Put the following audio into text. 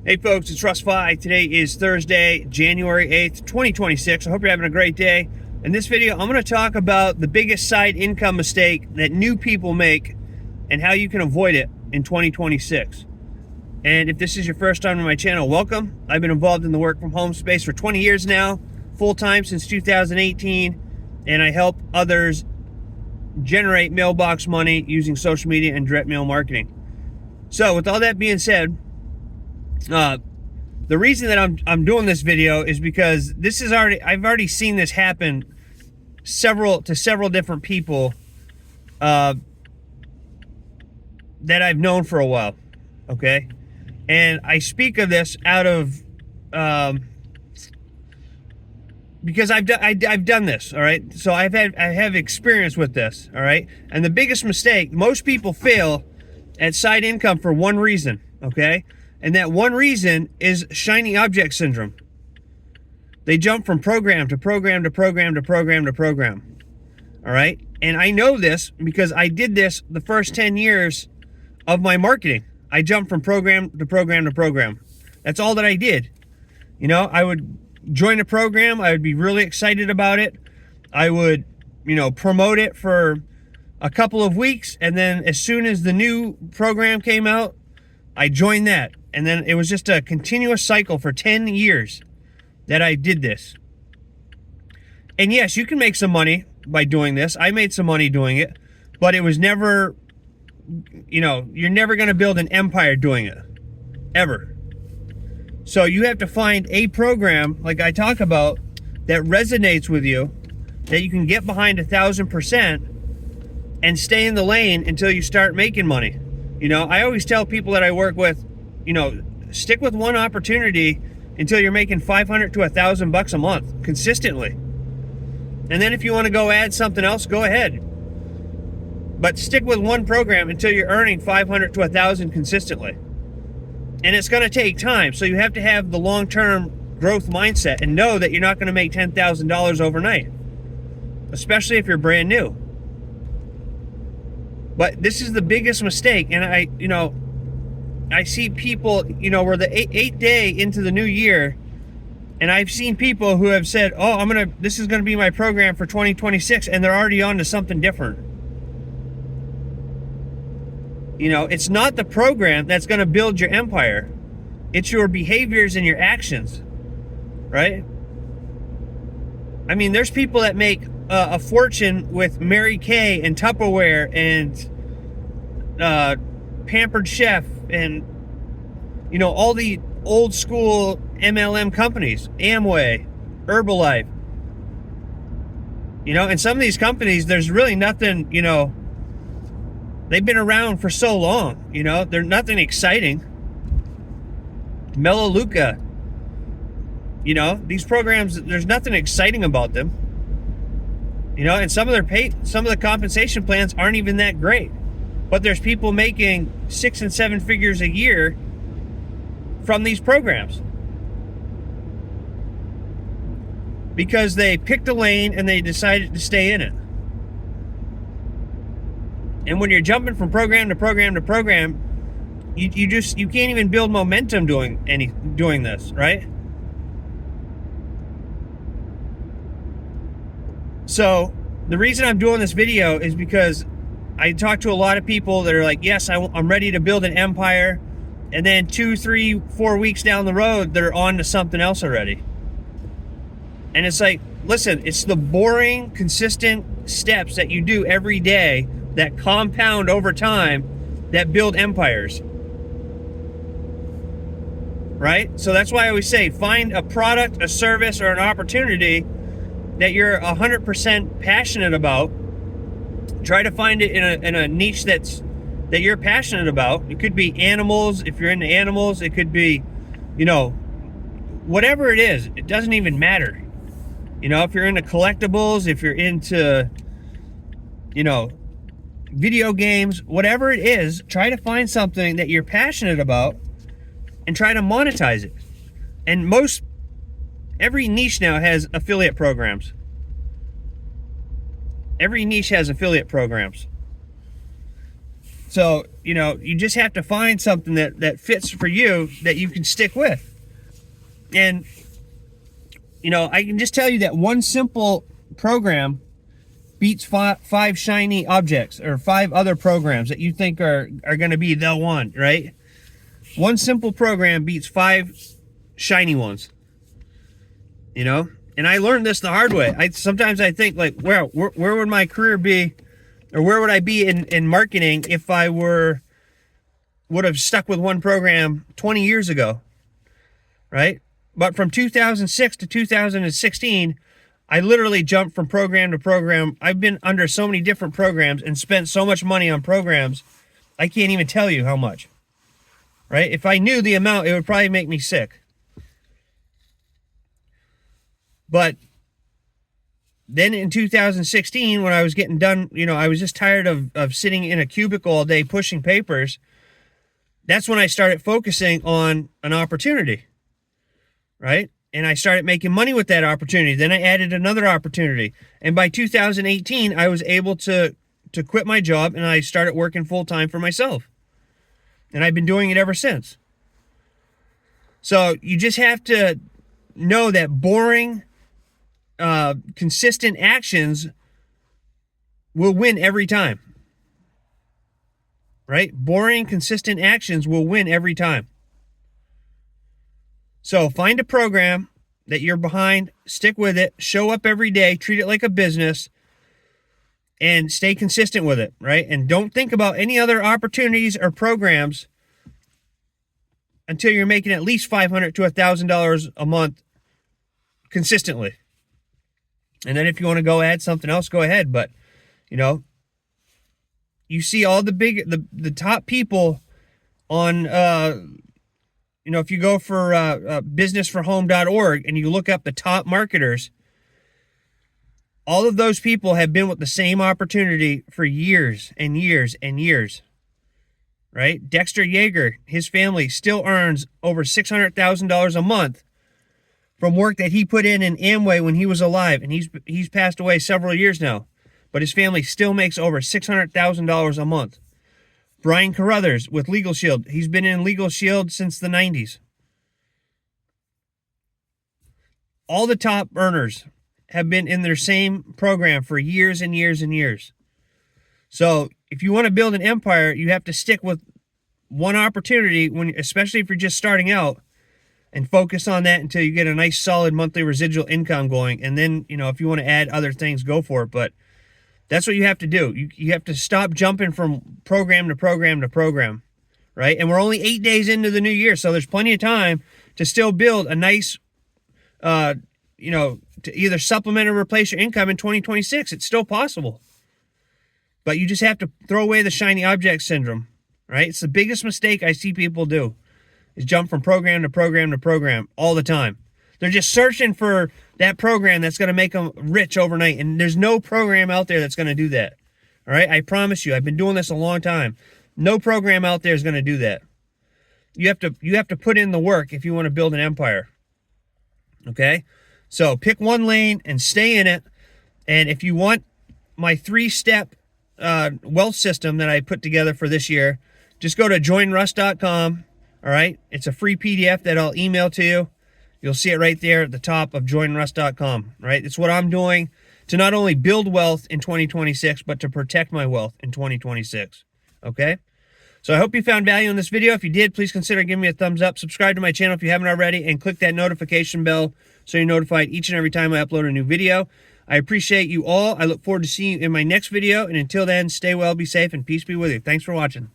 Hey folks, it's Russ. Today is Thursday, January 8th, 2026. I hope you're having a great day. In this video, I'm going to talk about the biggest side income mistake that new people make and how you can avoid it in 2026. And if this is your first time on my channel, welcome. I've been involved in the work from home space for 20 years now, full-time since 2018, and I help others generate mailbox money using social media and direct mail marketing. So with all that being said, the reason that I'm doing this video is because I've already seen this happen to several different people that I've known for a while. Okay, and I speak of this out of because I've done this. All right, so I have experience with this. All right, and the biggest mistake, most people fail at side income for one reason. Okay. And that one reason is shiny object syndrome. They jump from program to program to program to program to program. All right. And I know this because I did this the first 10 years of my marketing. I jumped from program to program to program. That's all that I did. You know, I would join a program. I would be really excited about it. I would, promote it for a couple of weeks. And then as soon as the new program came out, I joined that. And then it was just a continuous cycle for 10 years that I did this. And yes, you can make some money by doing this. I made some money doing it, but it was never, you're never going to build an empire doing it, ever. So you have to find a program, like I talk about, that resonates with you, that you can get behind 1,000% and stay in the lane until you start making money. I always tell people that I work with, stick with one opportunity until you're making $500 to $1,000 a month consistently. And then if you want to go add something else, go ahead. But stick with one program until you're earning $500 to $1,000 consistently. And it's going to take time. So you have to have the long-term growth mindset and know that you're not going to make $10,000 overnight, especially if you're brand new. But this is the biggest mistake. And I see people, we're the eighth day into the new year, and I've seen people who have said, oh, this is going to be my program for 2026, and they're already on to something different. It's not the program that's going to build your empire. It's your behaviors and your actions, right? I mean, there's people that make a fortune with Mary Kay and Tupperware and Pampered Chef and all the old school MLM companies, Amway, Herbalife. And some of these companies, there's really nothing, they've been around for so long, they're nothing exciting. Melaleuca, these programs, there's nothing exciting about them. And some of the compensation plans aren't even that great. But there's people making 6 and 7 figures a year from these programs because they picked a lane and they decided to stay in it. And when you're jumping from program to program to program, you can't even build momentum doing this, right? So the reason I'm doing this video is because I talk to a lot of people that are like, yes, I'm ready to build an empire. And then 2, 3, 4 weeks down the road, they're on to something else already. And it's like, listen, it's the boring, consistent steps that you do every day that compound over time that build empires. Right? So that's why I always say, find a product, a service, or an opportunity that you're 100% passionate about. Try to find it in a niche that you're passionate about. It could be animals, if you're into animals. It could be, whatever it is. It doesn't even matter. If you're into collectibles, if you're into, video games, whatever it is, try to find something that you're passionate about and try to monetize it. And every niche now has affiliate programs. Every niche has affiliate programs. So, you know, you just have to find something that fits for you that you can stick with. And, you know, I can just tell you that one simple program beats five shiny objects, or 5 other programs that you think are going to be the one, right? One simple program beats 5 shiny ones, you know? And I learned this the hard way. Sometimes I think, like, where would my career be, or where would I be in marketing if I would have stuck with one program 20 years ago, right? But from 2006 to 2016, I literally jumped from program to program. I've been under so many different programs and spent so much money on programs, I can't even tell you how much, right? If I knew the amount, it would probably make me sick. But then in 2016, when I was getting done, you know, I was just tired of sitting in a cubicle all day pushing papers. That's when I started focusing on an opportunity, right? And I started making money with that opportunity. Then I added another opportunity. And by 2018, I was able to quit my job, and I started working full-time for myself. And I've been doing it ever since. So you just have to know that boring, consistent actions will win every time. Right? Boring, consistent actions will win every time. So find a program that you're behind, stick with it, show up every day, treat it like a business, and stay consistent with it, right? And don't think about any other opportunities or programs until you're making at least $500 to $1,000 a month consistently. And then if you want to go add something else, go ahead. But, you know, you see all the top people on, you know, if you go for businessforhome.org and you look up the top marketers, all of those people have been with the same opportunity for years and years and years, right? Dexter Yeager, his family still earns over $600,000 a month from work that he put in Amway when he was alive, and he's passed away several years now, but his family still makes over $600,000 a month. Brian Carruthers with Legal Shield, he's been in Legal Shield since the 90s. All the top earners have been in their same program for years and years and years. So if you want to build an empire, you have to stick with one opportunity, especially if you're just starting out, and focus on that until you get a nice solid monthly residual income going. And then, you know, if you want to add other things, go for it. But that's what you have to do. You have to stop jumping from program to program to program, right? And we're only 8 days into the new year, so there's plenty of time to still build a nice, you know, to either supplement or replace your income in 2026. It's still possible. But you just have to throw away the shiny object syndrome, right? It's the biggest mistake I see people do, is jump from program to program to program all the time. They're just searching for that program that's going to make them rich overnight. And there's no program out there that's going to do that. All right. I promise you, I've been doing this a long time. No program out there is going to do that. You have to put in the work if you want to build an empire. Okay. So pick one lane and stay in it. And if you want my 3-step wealth system that I put together for this year, just go to joinruss.com. All right. It's a free PDF that I'll email to you. You'll see it right there at the top of joinruss.com, right? It's what I'm doing to not only build wealth in 2026, but to protect my wealth in 2026, okay? So I hope you found value in this video. If you did, please consider giving me a thumbs up. Subscribe to my channel if you haven't already, and click that notification bell so you're notified each and every time I upload a new video. I appreciate you all. I look forward to seeing you in my next video, and until then, stay well, be safe, and peace be with you. Thanks for watching.